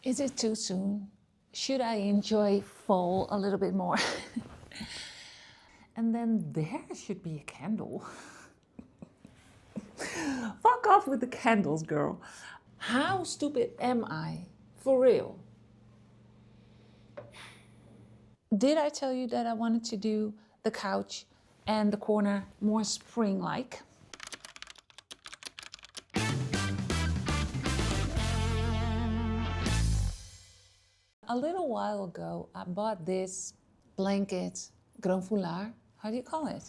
Is it too soon? Should I enjoy fall a little bit more? And then there should be a candle. Fuck off with the candles, girl. How stupid am I? For real. Did I tell you that I wanted to do the couch and the corner more spring-like? A little while ago, I bought this blanket, grand foulard. How do you call it?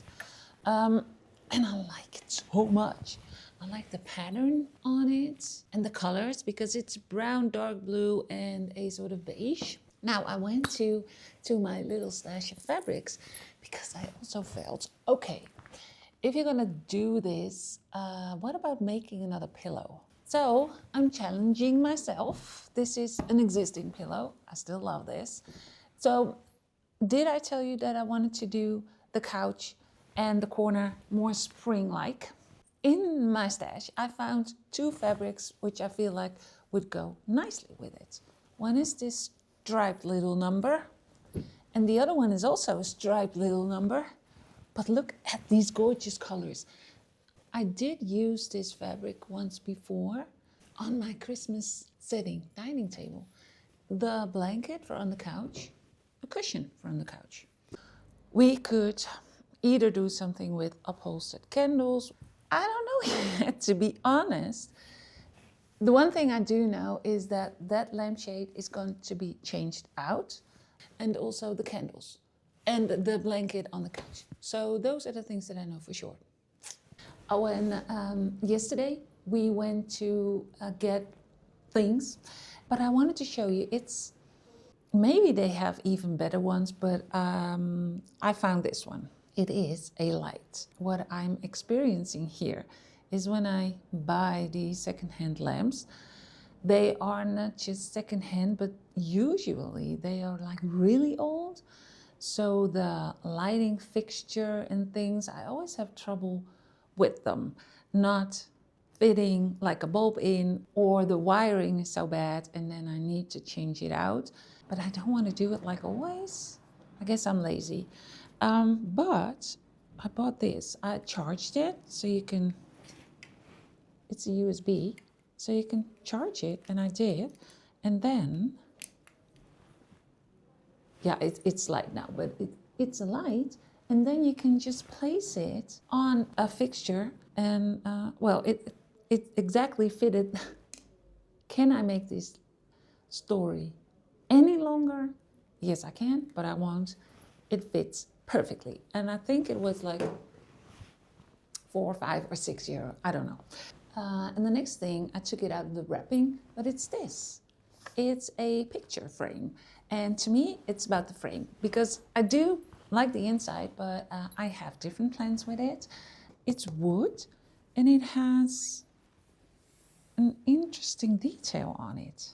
And I like it so much. I like the pattern on it and the colors because it's brown, dark blue, and a sort of beige. Now I went to my little stash of fabrics because I also felt, okay, if you're gonna do this, what about making another pillow? So I'm challenging myself. This is an existing pillow. I still love this. So did I tell you that I wanted to do the couch and the corner more spring-like? In my stash, I found two fabrics which I feel like would go nicely with it. One is this striped little number, and the other one is also a striped little number. But look at these gorgeous colors. I did use this fabric once before on my Christmas setting dining table. The blanket for on the couch, a cushion for on the couch. We could either do something with upholstered candles. I don't know yet, to be honest. The one thing I do know is that that lampshade is going to be changed out, and also the candles and the blanket on the couch. So those are the things that I know for sure. Oh, and yesterday we went to get things, but I wanted to show you, maybe they have even better ones, but I found this one. It is a light. What I'm experiencing here is when I buy these secondhand lamps, they are not just secondhand, but usually they are like really old. So the lighting fixture and things, I always have trouble with them, not fitting like a bulb in, or the wiring is so bad and then I need to change it out. But I don't want to do it like always. I guess I'm lazy. But I bought this. I charged it so you can, it's a USB, so you can charge it, and I did. And then, yeah, it's light now, but it's a light. And then you can just place it on a fixture and, well, it exactly fitted. Can I make this story any longer? Yes, I can, but I won't. It fits perfectly. And I think it was like €4 or €5 or €6, I don't know. And the next thing, I took it out of the wrapping, but it's this. It's a picture frame. And to me, it's about the frame because I do like the inside, but I have different plans with it. It's wood and it has an interesting detail on it.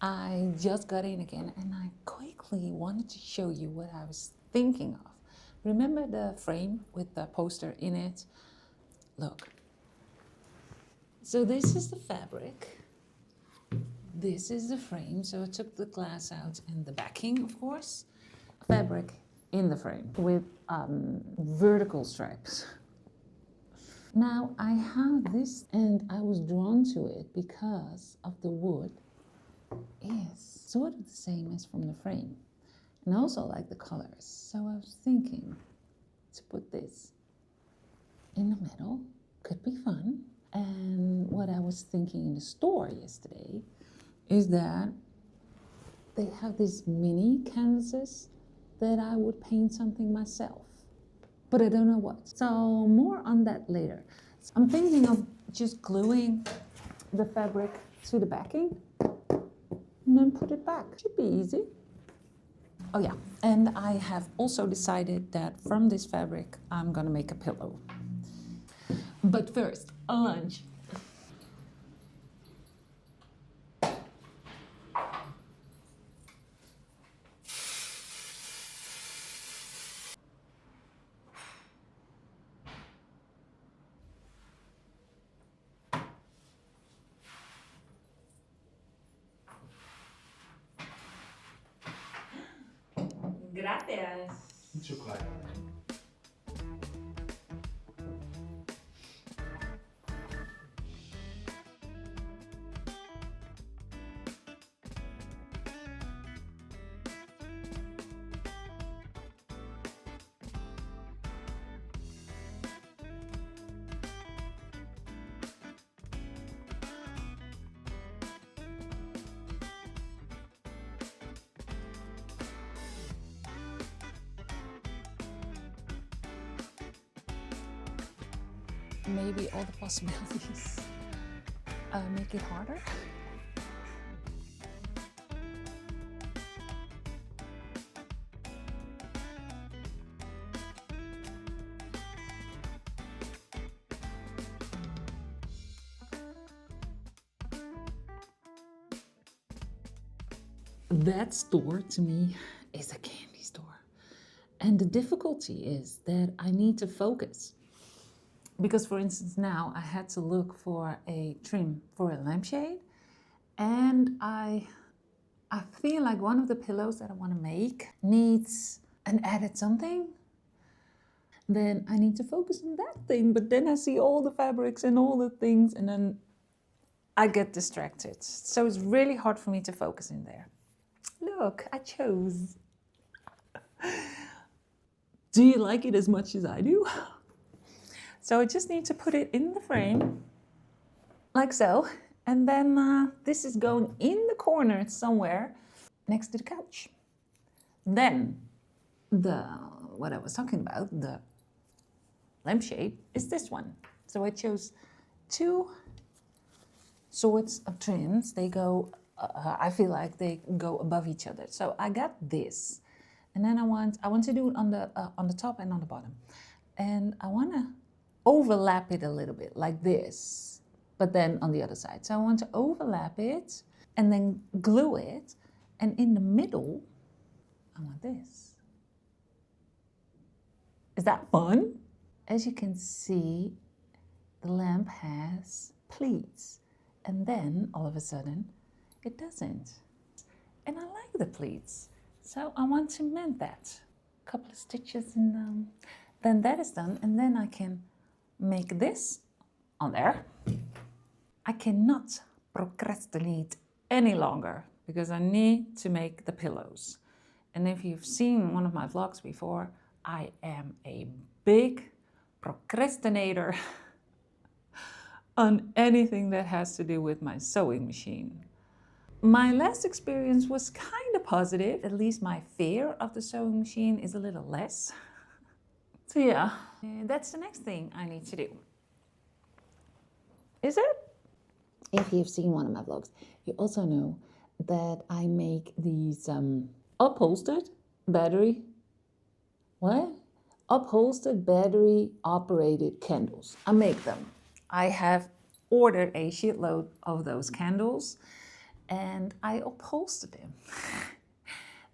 I just got in again and I quickly wanted to show you what I was thinking of. Remember the frame with the poster in it? Look. So this is the fabric. This is the frame. So I took the glass out and the backing, of course. Fabric in the frame with vertical stripes. Now I have this and I was drawn to it because of the wood is sort of the same as from the frame. And I also like the colors. So I was thinking to put this in the middle. Could be fun. And what I was thinking in the store yesterday is that they have these mini canvases that I would paint something myself. But I don't know what. So more on that later. So I'm thinking of just gluing the fabric to the backing and then put it back. Should be easy. Oh yeah, and I have also decided that from this fabric, I'm gonna make a pillow. But first, a lunch. Gracias. Chocolate. Maybe all the possibilities make it harder. That store to me is a candy store. And the difficulty is that I need to focus. Because for instance, now I had to look for a trim for a lampshade, and I feel like one of the pillows that I want to make needs an added something. Then I need to focus on that thing, but then I see all the fabrics and all the things, and then I get distracted. So it's really hard for me to focus in there. Look, I chose. Do you like it as much as I do? So I just need to put it in the frame, like so. And then this is going in the corner somewhere next to the couch. Then what I was talking about, the lampshade, is this one. So I chose two sorts of trims. They go, I feel like they go above each other. So I got this. And then I want to do it on the top and on the bottom. And I want to overlap it a little bit like this, but then on the other side. So I want to overlap it and then glue it. And in the middle, I want this. Is that fun? As you can see, the lamp has pleats. And then all of a sudden, it doesn't. And I like the pleats. So I want to mend that. A couple of stitches and then that is done. And then I can make this on there. I cannot procrastinate any longer because I need to make the pillows. And if you've seen one of my vlogs before, I am a big procrastinator on anything that has to do with my sewing machine. My last experience was kind of positive. At least my fear of the sewing machine is a little less. So yeah, that's the next thing I need to do. Is it? If you've seen one of my vlogs, you also know that I make these upholstered battery operated candles. I make them. I have ordered a shitload of those candles and I upholster them.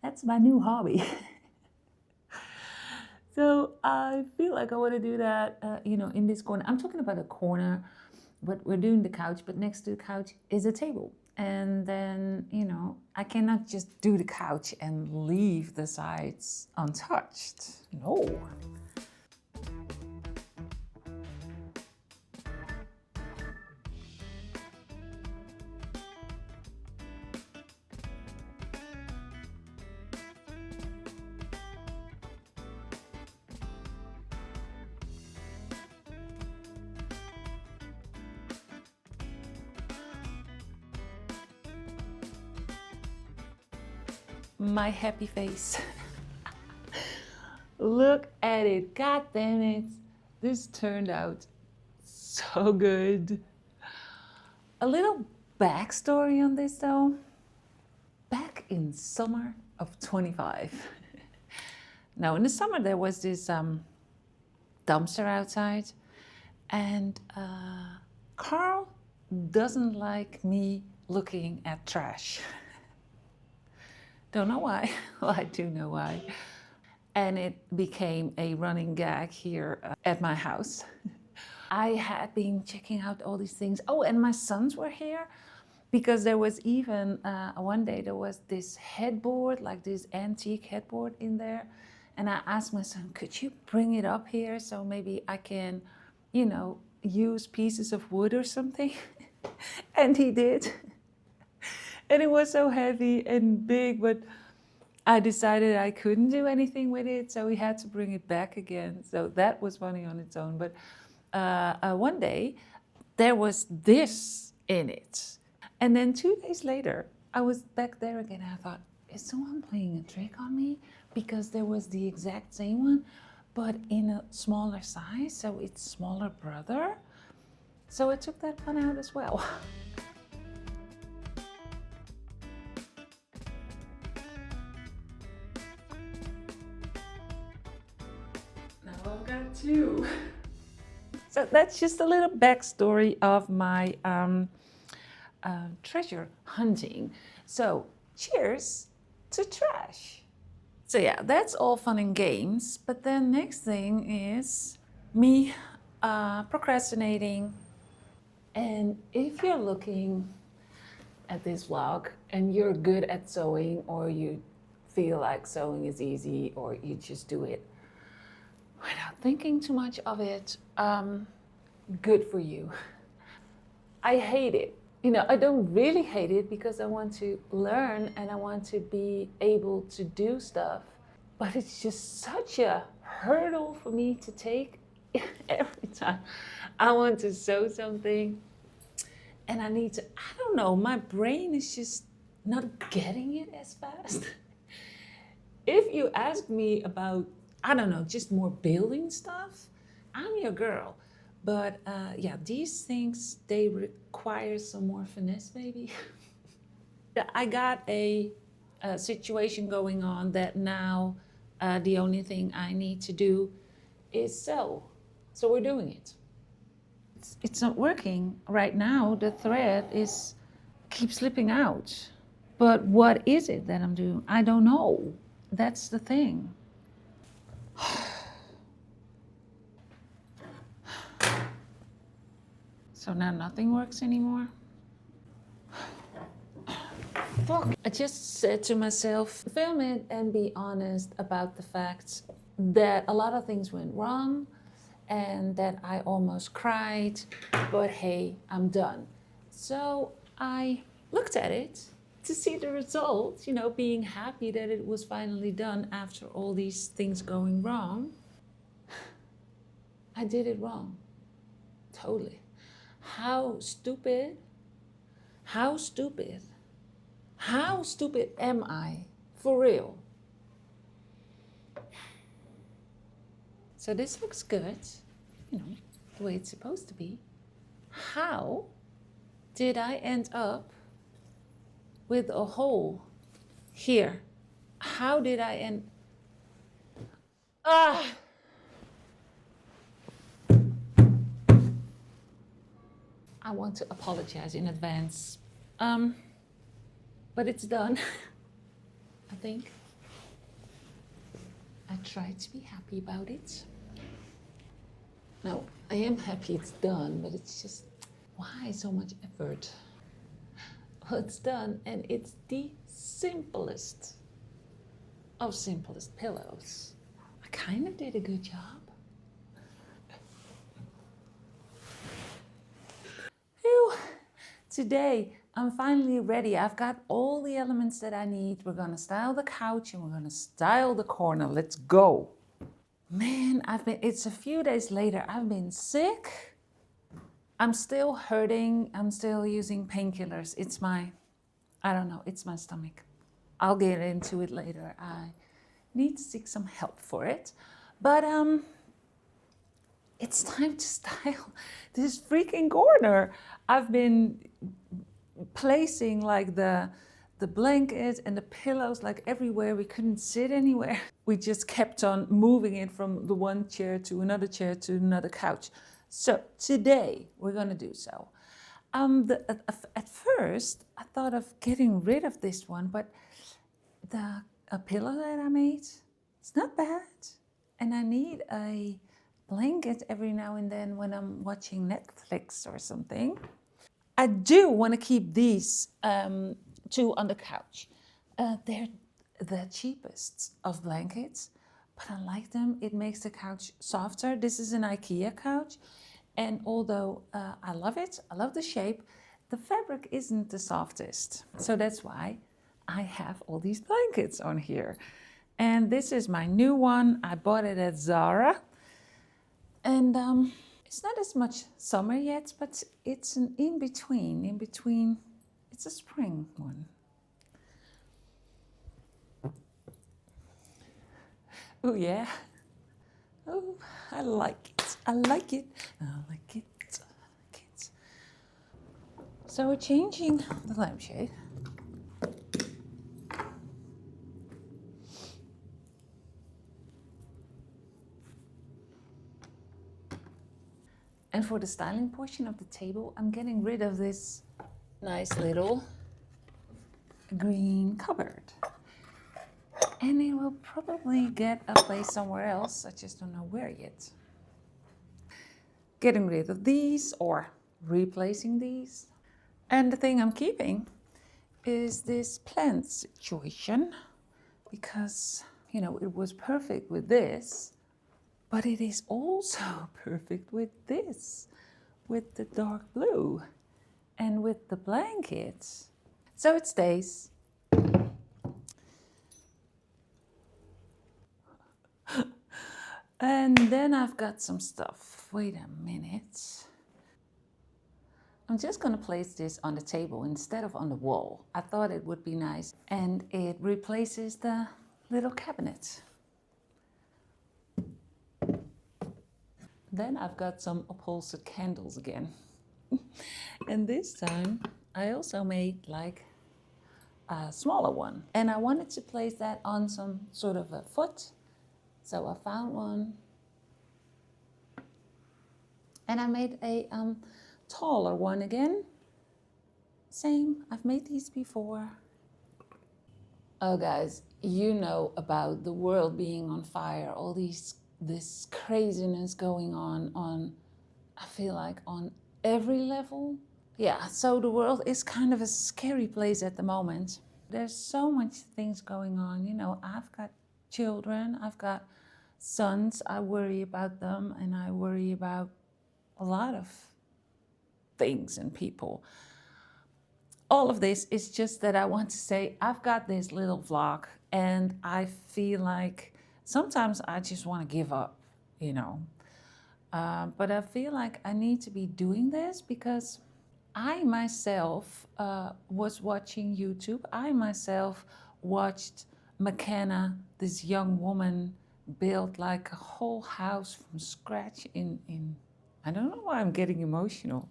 That's my new hobby. So I feel like I want to do that, in this corner. I'm talking about a corner, but we're doing the couch, but next to the couch is a table. And then, I cannot just do the couch and leave the sides untouched. No. My happy face. Look at it. God damn it. This turned out so good. A little backstory on this though. Back in summer of 25. Now in the summer there was this dumpster outside, and Carl doesn't like me looking at trash. Don't know why. Well, I do know why. And it became a running gag here at my house. I had been checking out all these things. Oh, and my sons were here. Because there was even one day there was this headboard, like this antique headboard in there. And I asked my son, could you bring it up here so maybe I can, use pieces of wood or something? And he did. And it was so heavy and big, but I decided I couldn't do anything with it, so we had to bring it back again. So that was funny on its own. But one day, there was this in it. And then 2 days later, I was back there again. And I thought, is someone playing a trick on me? Because there was the exact same one, but in a smaller size. So it's smaller brother. So I took that one out as well. Now I've got two. So that's just a little backstory of my treasure hunting. So cheers to trash. So yeah, that's all fun and games. But then next thing is me procrastinating. And if you're looking at this vlog and you're good at sewing, or you feel like sewing is easy, or you just do it without thinking too much of it, good for you. I hate it. I don't really hate it because I want to learn and I want to be able to do stuff. But it's just such a hurdle for me to take every time I want to sew something. And I need to, I don't know, my brain is just not getting it as fast. If you ask me about, I don't know, just more building stuff, I'm your girl. But yeah, these things, they require some more finesse, maybe. I got a situation going on that now the only thing I need to do is sew. So we're doing it. It's not working right now. The thread keeps slipping out. But what is it that I'm doing? I don't know. That's the thing. So now nothing works anymore. Fuck. I just said to myself, film it and be honest about the fact that a lot of things went wrong and that I almost cried, but hey, I'm done. So I looked at it to see the result, being happy that it was finally done after all these things going wrong. I did it wrong. Totally. How stupid am I? For real. So this looks good, the way it's supposed to be. How did I end up with a hole here? How did I end? I want to apologize in advance. But it's done. I think. I tried to be happy about it. Now, I am happy it's done, but it's just, why so much effort? Well, it's done, and it's the simplest of simplest pillows. I kind of did a good job. Phew. Today, I'm finally ready. I've got all the elements that I need. We're gonna style the couch and we're gonna style the corner. Let's go. Man, it's a few days later. I've been sick. I'm still hurting. I'm still using painkillers. It's my stomach. I'll get into it later. I need to seek some help for it. But it's time to style this freaking corner. I've been placing like the blanket and the pillows like everywhere. We couldn't sit anywhere. We just kept on moving it from the one chair to another couch. So today we're gonna do so. At first I thought of getting rid of this one, but a pillow that I made, it's not bad. And I need a blanket every now and then when I'm watching Netflix or something. I do want to keep these two on the couch. They're the cheapest of blankets, but I like them. It makes the couch softer. This is an IKEA couch, and although I love it, I love the shape, the fabric isn't the softest. So that's why I have all these blankets on here. And this is my new one. I bought it at Zara. And it's not as much summer yet, but it's an in-between. It's a spring one. Oh yeah. Oh, I like it. I like it. I like it. I like it. So we're changing the lampshade. And for the styling portion of the table, I'm getting rid of this nice little green cupboard. And it will probably get a place somewhere else. I just don't know where yet. Getting rid of these or replacing these. And the thing I'm keeping is this plant situation, because, you know, it was perfect with this, but it is also perfect with this, with the dark blue and with the blankets. So it stays. And then I've got some stuff. Wait a minute. I'm just gonna place this on the table instead of on the wall. I thought it would be nice. And it replaces the little cabinet. Then I've got some upholstered candles again. And this time I also made like a smaller one. And I wanted to place that on some sort of a foot. So I found one. And I made a taller one again. Same, I've made these before. Oh guys, you know about the world being on fire, all this craziness going on, I feel like on every level. Yeah, so the world is kind of a scary place at the moment. There's so much things going on, you know, I've got children, I've got sons, I worry about them, and I worry about a lot of things and people. All of this is just that I want to say I've got this little vlog and I feel like sometimes I just want to give up, you know. But I feel like I need to be doing this because I myself was watching YouTube. I myself watched McKenna, this young woman, build like a whole house from scratch in I don't know why I'm getting emotional.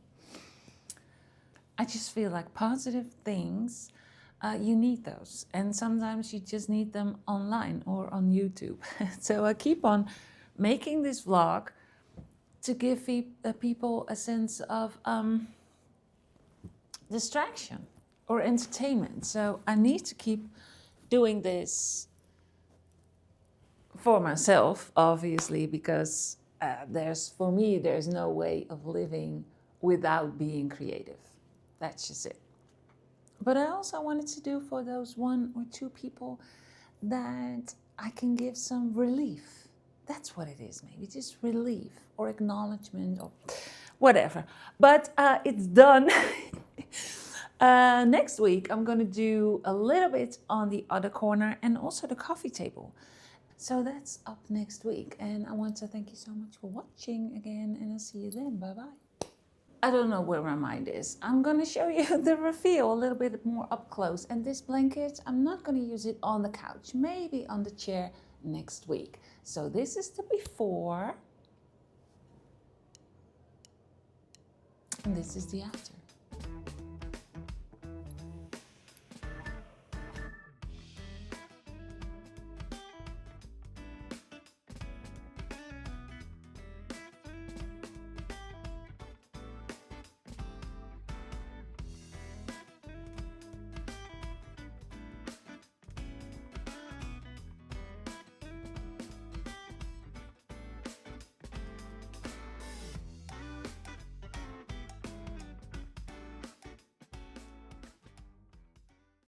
I just feel like positive things, you need those. And sometimes you just need them online or on YouTube. So I keep on making this vlog to give people a sense of distraction or entertainment. So I need to keep doing this for myself, obviously, because for me, there's no way of living without being creative. That's just it. But I also wanted to do for those 1 or 2 people that I can give some relief. That's what it is, maybe just relief or acknowledgement or whatever. But it's done. Next week, I'm going to do a little bit on the other corner and also the coffee table. So that's up next week. And I want to thank you so much for watching again, and I'll see you then. Bye-bye. I don't know where my mind is. I'm going to show you the reveal a little bit more up close. And this blanket, I'm not going to use it on the couch, maybe on the chair next week. So this is the before, and this is the after.